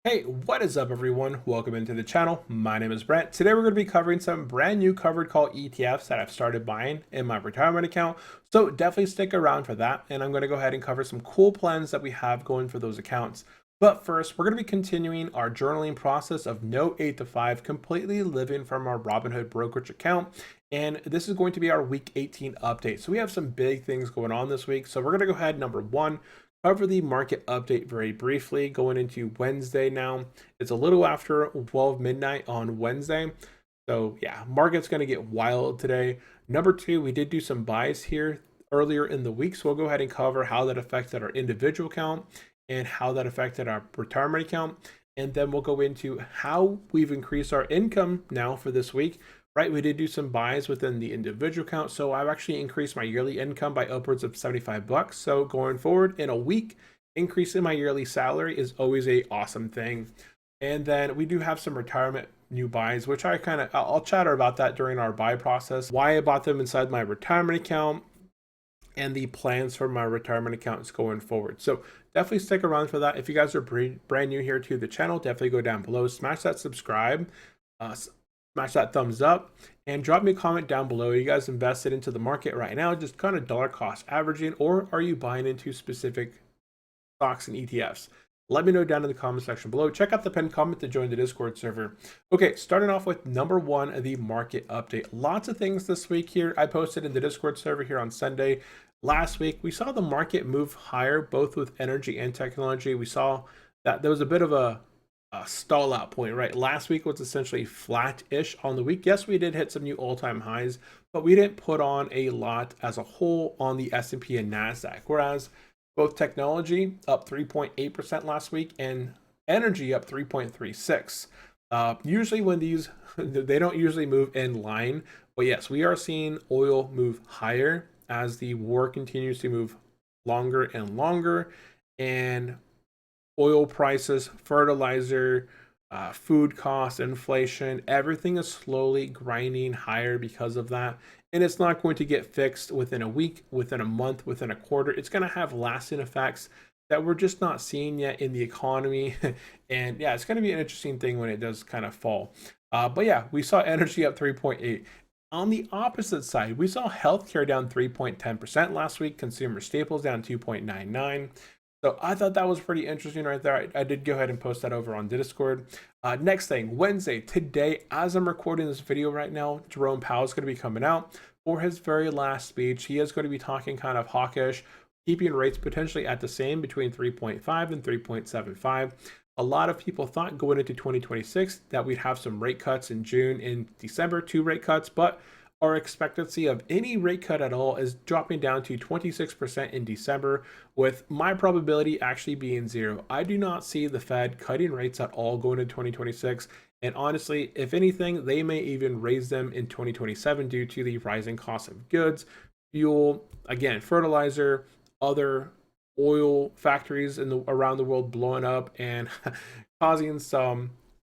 Hey, what is up everyone? Welcome into the channel. My name is Brent. Today we're going to be covering some brand new covered call ETFs that I've started buying in my retirement account. So definitely stick around for that. And I'm going to go ahead and cover some cool plans that we have going for those accounts. But first, we're going to be continuing our journaling process of no 8 to 5, completely living from our Robinhood brokerage account. And this is going to be our week 18 update. So we have some big things going on this week. So we're going to go ahead, number one, cover the market update very briefly going into Wednesday now. It's a little after 12 midnight on Wednesday. So yeah, market's going to get wild today. Number two, we did do some buys here earlier in the week. So we'll go ahead and cover how that affected our individual account and how that affected our retirement account. And then we'll go into how we've increased our income now for this week. Right, we did do some buys within the individual account, so I've actually increased my yearly income by upwards of 75 bucks. So going forward in a week, increasing my yearly salary is always a awesome thing. And then we do have some retirement new buys, which I'll chatter about that during our buy process, why I bought them inside my retirement account and the plans for my retirement accounts going forward. So definitely stick around for that. If you guys are brand new here to the channel, definitely go down below, smash that subscribe, smash that thumbs up, and drop me a comment down below. Are you guys invested into the market right now, just kind of dollar cost averaging, or are you buying into specific stocks and ETFs? Let me know down in the comment section below. Check out the pinned comment to join the Discord server. Okay, starting off with number one, the market update. Lots of things this week here. I posted in the Discord server here on Sunday. Last week, we saw the market move higher, both with energy and technology. We saw that there was a bit of a stall out point, right? Last week was essentially flat-ish on the week. Yes, we did hit some new all-time highs, but we didn't put on a lot as a whole on the S&P and NASDAQ, whereas both technology up 3.8% last week and energy up 3.36. Usually when these, they don't usually move in line, but yes, we are seeing oil move higher as the war continues to move longer and longer, and oil prices, fertilizer, food costs, inflation, everything is slowly grinding higher because of that. And it's not going to get fixed within a week, within a month, within a quarter. It's going to have lasting effects that we're just not seeing yet in the economy. And yeah, it's going to be an interesting thing when it does kind of fall. But yeah, we saw energy up 3.8. On the opposite side, we saw healthcare down 3.10% last week, consumer staples down 2.99. So I thought that was pretty interesting right there. I did go ahead and post that over on Discord. Next thing, Wednesday, today, as I'm recording this video right now, Jerome Powell is going to be coming out for his very last speech. He is going to be talking kind of hawkish, keeping rates potentially at the same between 3.5 and 3.75. A lot of people thought going into 2026 that we'd have some rate cuts in June and December, 2 rate cuts, but our expectancy of any rate cut at all is dropping down to 26% in December, with my probability actually being 0. I do not see the Fed cutting rates at all going into 2026. And honestly, if anything, they may even raise them in 2027 due to the rising cost of goods, fuel, again, fertilizer, other oil factories around the world blowing up and causing some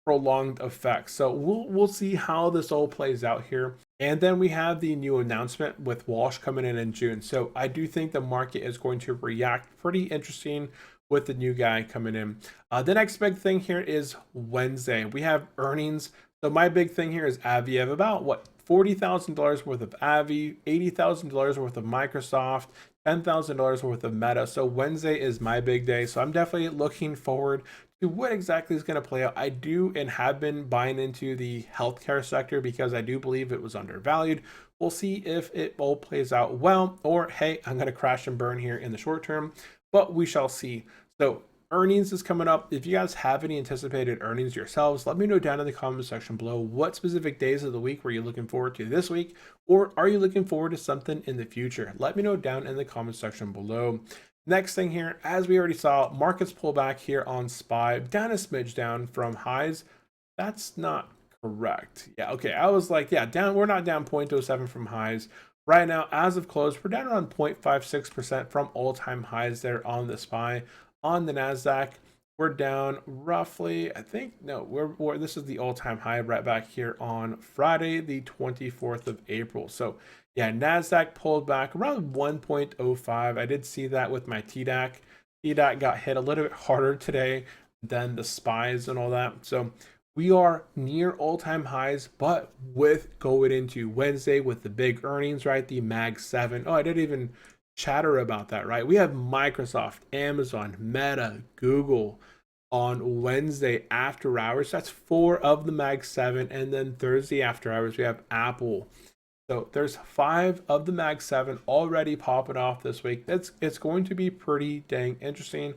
prolonged effects. So we'll see how this all plays out here. And then we have the new announcement with Walsh coming in June. So I do think the market is going to react pretty interesting with the new guy coming in. The next big thing here is Wednesday. We have earnings. So my big thing here is Avi. I have about what, $40,000 worth of Avi, $80,000 worth of Microsoft, $10,000 worth of Meta. So Wednesday is my big day. So I'm definitely looking forward to what exactly is going to play out. I do and have been buying into the healthcare sector because I do believe it was undervalued. We'll see if it all plays out well, or hey, I'm going to crash and burn here in the short term, but we shall see. So earnings is coming up. If you guys have any anticipated earnings yourselves, let me know down in the comment section below. What specific days of the week were you looking forward to this week, or are you looking forward to something in the future? Let me know down in the comment section below. Next thing here, as we already saw, markets pull back here on SPY, down a smidge down from highs. That's not correct. Yeah, okay, I was like, yeah, down. We're not down 0.07 from highs. Right now, as of close, we're down around 0.56% from all-time highs there on the SPY. On the NASDAQ, we're down roughly, I think, no, this is the all-time high right back here on Friday, the 24th of April. So yeah, NASDAQ pulled back around 1.05. I did see that with my TDAC. TDAC got hit a little bit harder today. then the spies and all that. So we are near all-time highs, but with going into Wednesday with the big earnings, right? The Mag 7. Oh, I didn't even chatter about that, right? We have Microsoft, Amazon, Meta, Google on Wednesday after hours. That's 4 of the Mag 7. And then Thursday after hours, we have Apple. So there's 5 of the Mag 7 already popping off this week. It's going to be pretty dang interesting.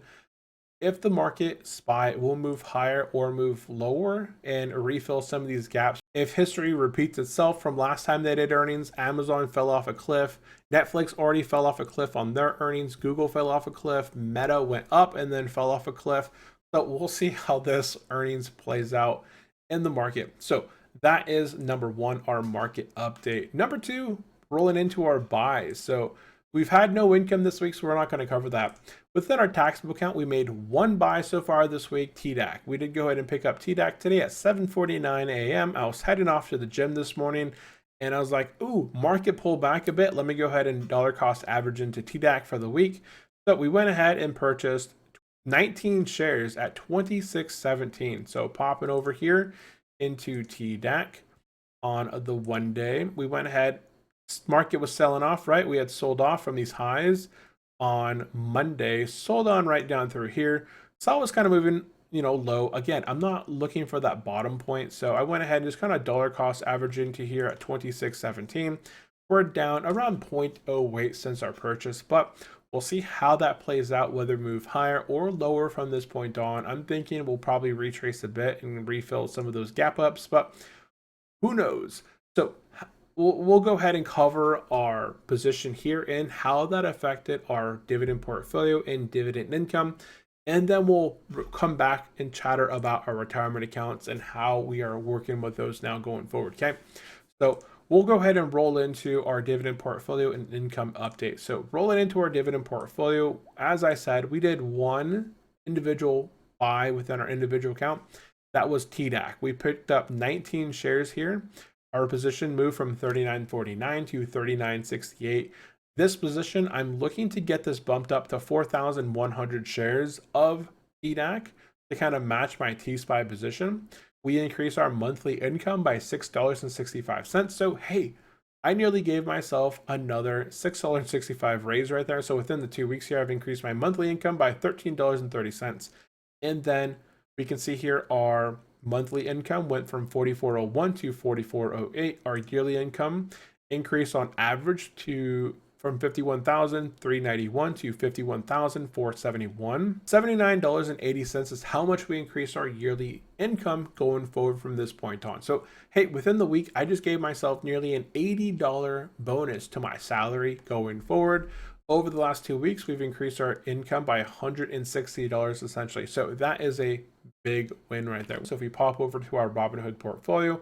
If the market SPY will move higher or move lower and refill some of these gaps. If history repeats itself from last time they did earnings, Amazon fell off a cliff, Netflix already fell off a cliff on their earnings, Google fell off a cliff, Meta went up and then fell off a cliff. So we'll see how this earnings plays out in the market. So that is number one, our market update. Number two, rolling into our buys. So we've had no income this week, so we're not going to cover that. Within our taxable account, we made one buy so far this week, TDAC. We did go ahead and pick up TDAC today at 7:49 a.m. I was heading off to the gym this morning, and I was like, ooh, market pulled back a bit. Let me go ahead and dollar cost average into TDAC for the week. So we went ahead and purchased 19 shares at 26.17. So popping over here into TDAC on the 1 day, we went ahead. Market was selling off, right? We had sold off from these highs on Monday, sold on right down through here. Saw it was kind of moving, low. Again, I'm not looking for that bottom point, so I went ahead and just kind of dollar cost average into here at 26.17. We're down around 0.08 since our purchase, but we'll see how that plays out, whether move higher or lower from this point on. I'm thinking we'll probably retrace a bit and refill some of those gap ups, but who knows? So we'll go ahead and cover our position here and how that affected our dividend portfolio and dividend income. And then we'll come back and chatter about our retirement accounts and how we are working with those now going forward. Okay. So we'll go ahead and roll into our dividend portfolio and income update. So rolling into our dividend portfolio, as I said, we did one individual buy within our individual account. That was TDAC. We picked up 19 shares here. Our position moved from 39.49 to 39.68. This position, I'm looking to get this bumped up to 4,100 shares of TDAC to kind of match my T-SPY position. We increased our monthly income by $6.65. So, hey, I nearly gave myself another $6.65 raise right there. So within the 2 weeks here, I've increased my monthly income by $13.30. And then we can see here our monthly income went from 4401 to 4408. Our yearly income increased on average from 51,391 to 51,471. $79.80 is how much we increased our yearly income going forward from this point on. So, hey, within the week, I just gave myself nearly an $80 bonus to my salary going forward. Over the last 2 weeks, we've increased our income by $160 essentially. So that is a big win right there. So if we pop over to our Robinhood portfolio,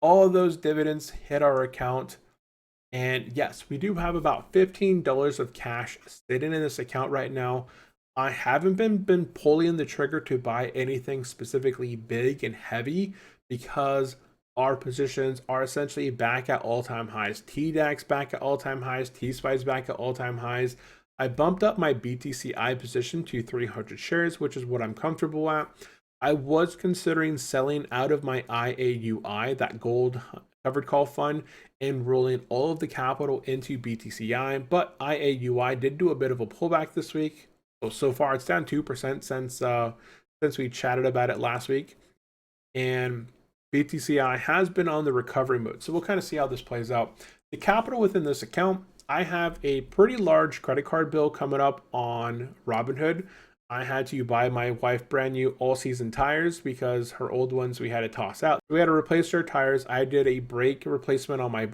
all of those dividends hit our account. And yes, we do have about $15 of cash sitting in this account right now. I haven't been pulling the trigger to buy anything specifically big and heavy because our positions are essentially back at all-time highs. TDAC's back at all-time highs. T-SPY's back at all-time highs. I bumped up my BTCI position to 300 shares, which is what I'm comfortable at. I was considering selling out of my IAUI, that gold covered call fund, and rolling all of the capital into BTCI, but IAUI did do a bit of a pullback this week. So far, it's down 2% since we chatted about it last week. And BTCI has been on the recovery mode. So we'll kind of see how this plays out. The capital within this account, I have a pretty large credit card bill coming up on Robinhood. I had to buy my wife brand new all-season tires because her old ones we had to toss out. We had to replace her tires. I did a brake replacement on my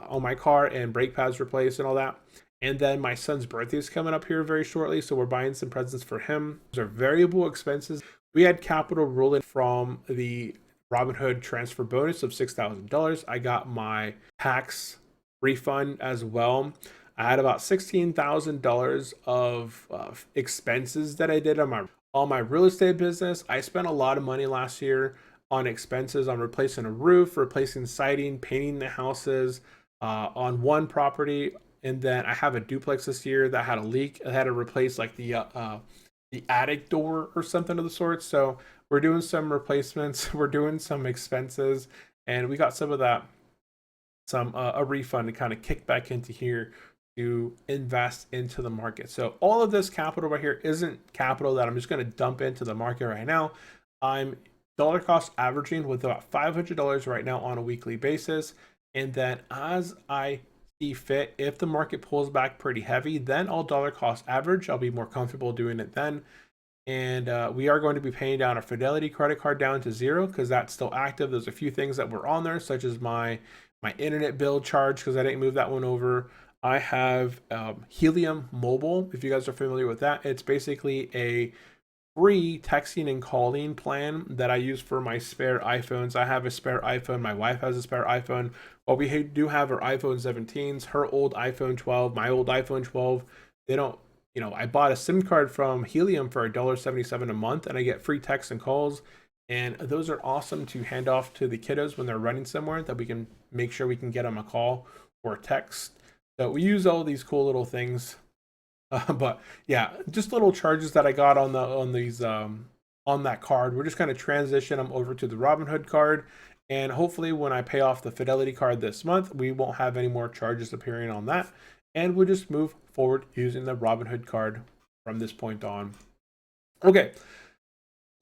on my car and brake pads replaced and all that. And then my son's birthday is coming up here very shortly, so we're buying some presents for him. Those are variable expenses. We had capital rolling from the Robinhood transfer bonus of $6,000. I got my tax refund as well. I had about $16,000 of expenses that I did on my real estate business. I spent a lot of money last year on expenses on replacing a roof, replacing siding, painting the houses on one property. And then I have a duplex this year that had a leak. I had to replace like the the attic door or something of the sort. So we're doing some replacements, we're doing some expenses, and we got some of that, some a refund to kind of kick back into here to invest into the market. So all of this capital right here isn't capital that I'm just going to dump into the market right now. I'm dollar cost averaging with about $500 right now on a weekly basis. And then as I see fit, if the market pulls back pretty heavy, then I'll dollar cost average. I'll be more comfortable doing it then. And we are going to be paying down our Fidelity credit card down to 0 because that's still active. There's a few things that were on there, such as my internet bill charge because I didn't move that one over. I have Helium Mobile. If you guys are familiar with that, it's basically a free texting and calling plan that I use for my spare iPhones. I have a spare iPhone. My wife has a spare iPhone. Well, we do have our iPhone 17s, her old iPhone 12, my old iPhone 12. They don't, I bought a SIM card from Helium for $1.77 a month, and I get free texts and calls. And those are awesome to hand off to the kiddos when they're running somewhere, that we can make sure we can get them a call or a text. So we use all these cool little things. But yeah, just little charges that I got on that card. We're just going to transition them over to the Robinhood card. And hopefully when I pay off the Fidelity card this month, we won't have any more charges appearing on that. And we'll just move forward using the Robinhood card from this point on. Okay.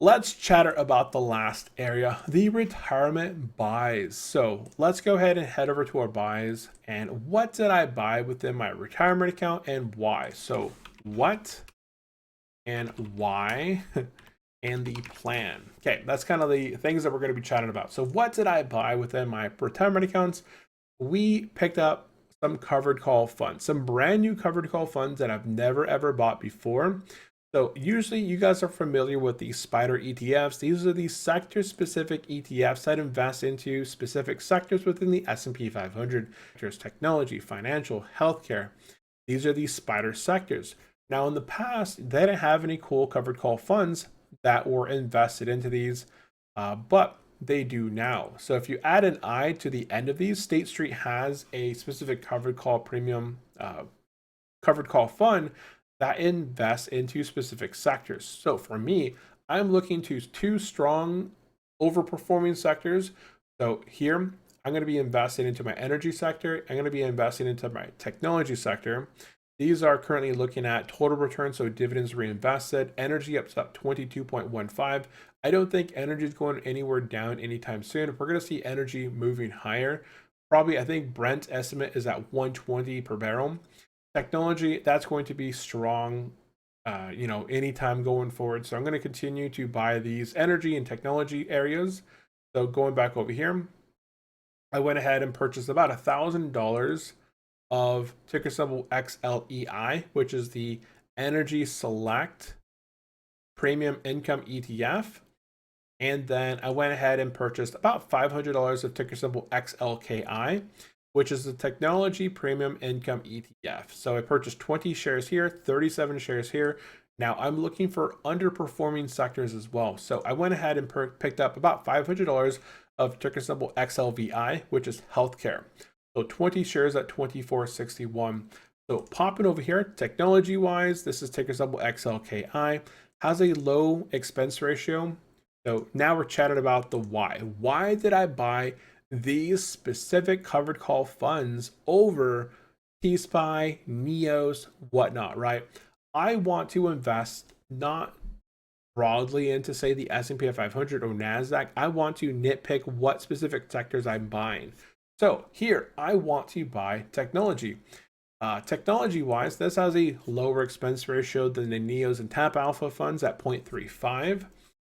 Let's chatter about the last area, the retirement buys. So let's go ahead and head over to our buys. And what did I buy within my retirement account and why? So what and why and the plan. Okay, that's kind of the things that we're going to be chatting about. So what did I buy within my retirement accounts? We picked up some covered call funds, some brand new covered call funds that I've never ever bought before. So usually you guys are familiar with the SPDR ETFs. These are the sector specific ETFs that invest into specific sectors within the S&P 500. There's technology, financial, healthcare. These are the SPDR sectors. Now in the past, they didn't have any cool covered call funds that were invested into these, but they do now. So if you add an I to the end of these, State Street has a specific covered call premium covered call fund that invests into specific sectors. So for me, I'm looking to 2 strong overperforming sectors. So here, I'm going to be investing into my energy sector. I'm going to be investing into my technology sector. These are currently looking at total return, so dividends reinvested. Energy up to 22.15. I don't think energy is going anywhere down anytime soon. We're going to see energy moving higher. Probably, I think Brent estimate is at 120 per barrel. Technology, that's going to be strong, anytime going forward. So I'm going to continue to buy these energy and technology areas. So going back over here, I went ahead and purchased about $1,000 of ticker symbol XLEI, which is the Energy Select Premium Income ETF. And then I went ahead and purchased about $500 of ticker symbol XLKI, which is the Technology Premium Income ETF. So I purchased 20 shares here, 37 shares here. Now I'm looking for underperforming sectors as well. So I went ahead and picked up about $500 of ticker symbol XLVI, which is healthcare. So 20 shares at 24.61. So popping over here, technology wise, this is ticker symbol XLKI, has a low expense ratio. So now we're chatting about the why. Why did I buy these specific covered call funds over T-SPY, NEOS, whatnot, right? I want to invest not broadly into, say, the S&P 500 or NASDAQ. I want to nitpick what specific sectors I'm buying. So here, I want to buy technology. Technology-wise, this has a lower expense ratio than the NEOS and TAP Alpha funds at 0.35.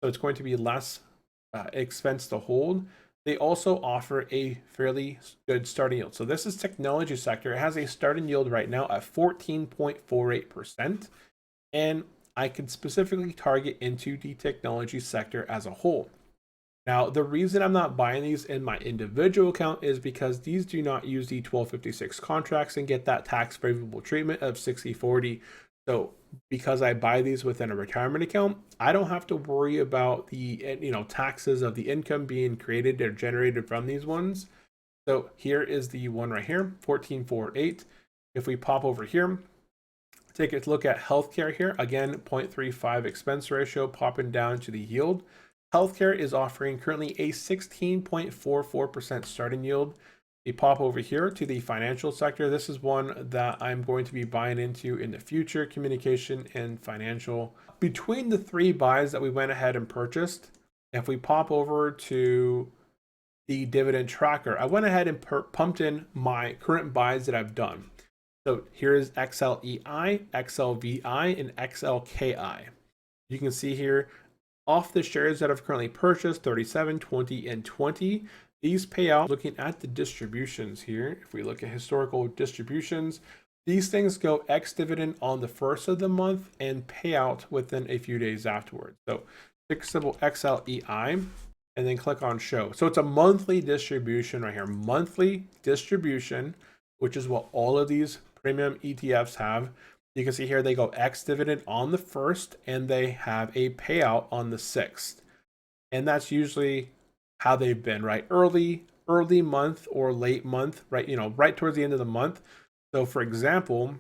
So it's going to be less expense to hold. They also offer a fairly good starting yield. So this is technology sector. It has a starting yield right now at 14.48%. And I can specifically target into the technology sector as a whole. Now, the reason I'm not buying these in my individual account is because these do not use the 1256 contracts and get that tax favorable treatment of 60/40. So because I buy these within a retirement account, I don't have to worry about the taxes of the income being created or generated from these ones. So here is the one right here, 1448. If we pop over here, Take a look at healthcare here. Again, 0.35 expense ratio popping down to the yield. Healthcare is offering currently a 16.44% starting yield. We pop over here to the financial sector. This is one that I'm going to be buying into in the future, communication and financial. Between the three buys that we went ahead and purchased, if we pop over to the dividend tracker, I went ahead and pumped in my current buys that I've done. So here is XLEI, XLVI, and XLKI. You can see here off the shares that I've currently purchased, 37, 20, and 20. These pay out. Looking at the distributions here, if we look at historical distributions, these things go ex-dividend on the first of the month and pay out within a few days afterwards. So click symbol XLEI and then click on show. So it's a monthly distribution right here, monthly distribution, which is what all of these premium ETFs have. You can see here they go ex-dividend on the first and they have a payout on the 6th. And that's usually how they've been, right? Early month or late month, right? Right towards the end of the month. So for example,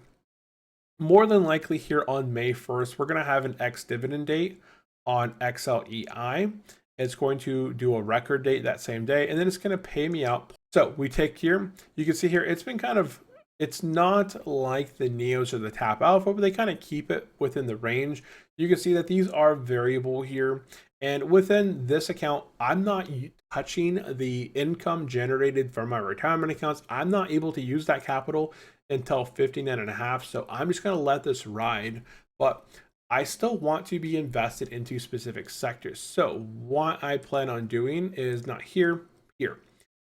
more than likely here on May 1st, we're going to have an ex-dividend date on XLEI. It's going to do a record date that same day, and then it's going to pay me out. So we take here, you can see here, it's been kind of, it's not like the Neos or the Tap Alpha, but they kind of keep it within the range. You can see that these are variable here. And within this account, I'm not touching the income generated from my retirement accounts. I'm not able to use that capital until 59.5. So I'm just going to let this ride. But I still want to be invested into specific sectors. So what I plan on doing is not here.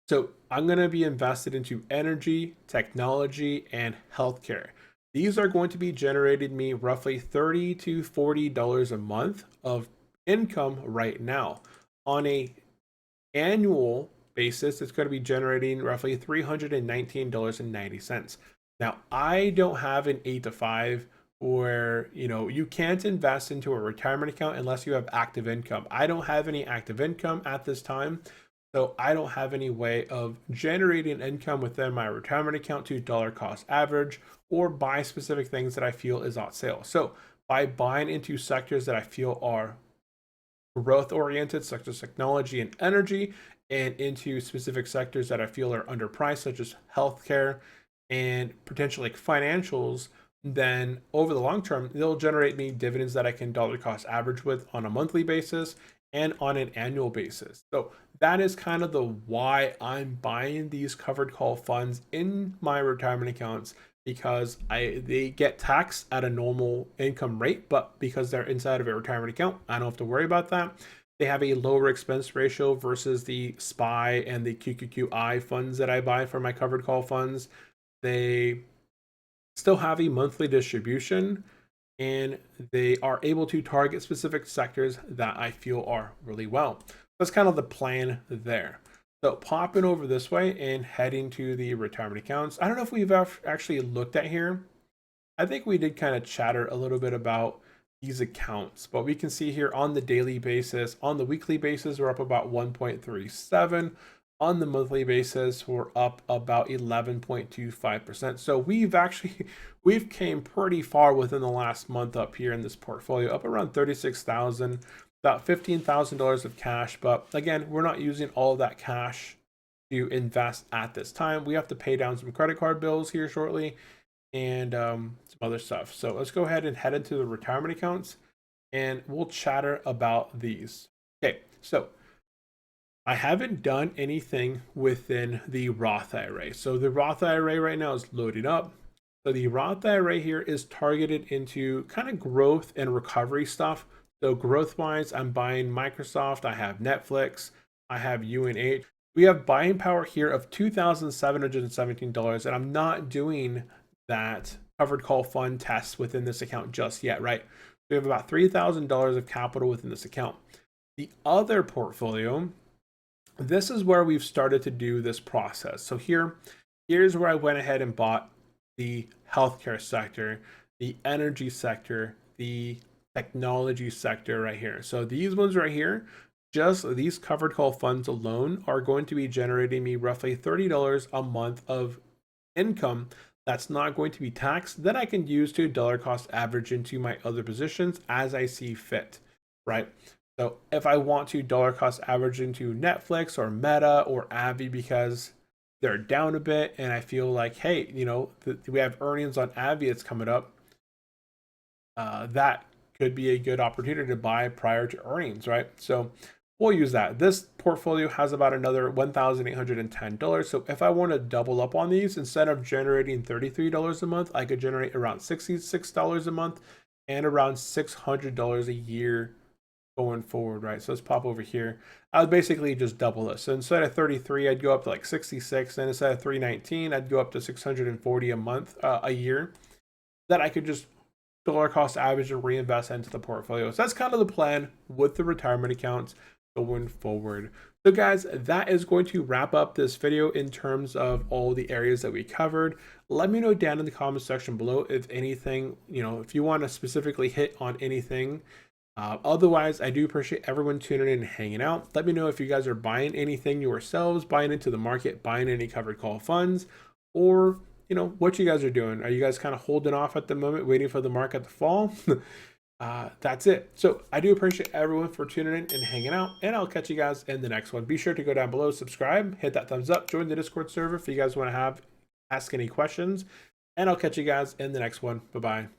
So I'm going to be invested into energy, technology, and healthcare. These are going to be generating me roughly $30 to $40 a month of income right now. On a annual basis, it's going to be generating roughly $319.90. Now, I don't have an 8 to 5 where you can't invest into a retirement account unless you have active income. I don't have any active income at this time. So I don't have any way of generating income within my retirement account to dollar cost average or buy specific things that I feel is on sale. So by buying into sectors that I feel are growth oriented, such as technology and energy, and into specific sectors that I feel are underpriced, such as healthcare and potentially like financials, then over the long term, they'll generate me dividends that I can dollar cost average with on a monthly basis and on an annual basis. So that is kind of the why I'm buying these covered call funds in my retirement accounts, because they get taxed at a normal income rate, but because they're inside of a retirement account, I don't have to worry about that. They have a lower expense ratio versus the SPY and the QQQI funds that I buy for my covered call funds. They still have a monthly distribution, and they are able to target specific sectors that I feel are really well. That's kind of the plan there. So popping over this way and heading to the retirement accounts. I don't know if we've actually looked at here. I think we did kind of chatter a little bit about these accounts, but we can see here on the daily basis, on the weekly basis, we're up about 1.37. On the monthly basis, we're up about 11.25%. So we've came pretty far within the last month up here in this portfolio, up around 36,000, about $15,000 of cash. But again, we're not using all of that cash to invest at this time. We have to pay down some credit card bills here shortly and some other stuff. So let's go ahead and head into the retirement accounts and we'll chatter about these. Okay, so I haven't done anything within the Roth IRA. So the Roth IRA right now is loading up. So the Roth IRA here is targeted into kind of growth and recovery stuff. So growth wise, I'm buying Microsoft, I have Netflix, I have UNH. We have buying power here of $2,717, and I'm not doing that covered call fund test within this account just yet, right? We have about $3,000 of capital within this account. The other portfolio, this is where we've started to do this process. So here's where I went ahead and bought the healthcare sector, the energy sector, the technology sector right here. So these ones right here, just these covered call funds alone are going to be generating me roughly $30 a month of income that's not going to be taxed, that I can use to dollar cost average into my other positions as I see fit, right? So if I want to dollar cost average into Netflix or Meta or Avi because they're down a bit and I feel like, hey, we have earnings on Avi that's coming up, that could be a good opportunity to buy prior to earnings, right? So we'll use that. This portfolio has about another $1,810. So if I want to double up on these, instead of generating $33 a month, I could generate around $66 a month and around $600 a year going forward, right? So let's pop over here. I would basically just double this. So instead of 33, I'd go up to like 66, and instead of 319, I'd go up to 640 a month, a year. That I could just dollar cost average and reinvest into the portfolio. So that's kind of the plan with the retirement accounts going forward. So guys, that is going to wrap up this video in terms of all the areas that we covered. Let me know down in the comment section below if anything, if you want to specifically hit on anything. Otherwise, I do appreciate everyone tuning in and hanging out. Let me know if you guys are buying anything yourselves, buying into the market, buying any covered call funds, or what you guys are doing. Are you guys kind of holding off at the moment, waiting for the market to fall? That's it. So I do appreciate everyone for tuning in and hanging out, and I'll catch you guys in the next one. Be sure to go down below, subscribe, hit that thumbs up, join the Discord server if you guys want to ask any questions, and I'll catch you guys in the next one. Bye-bye.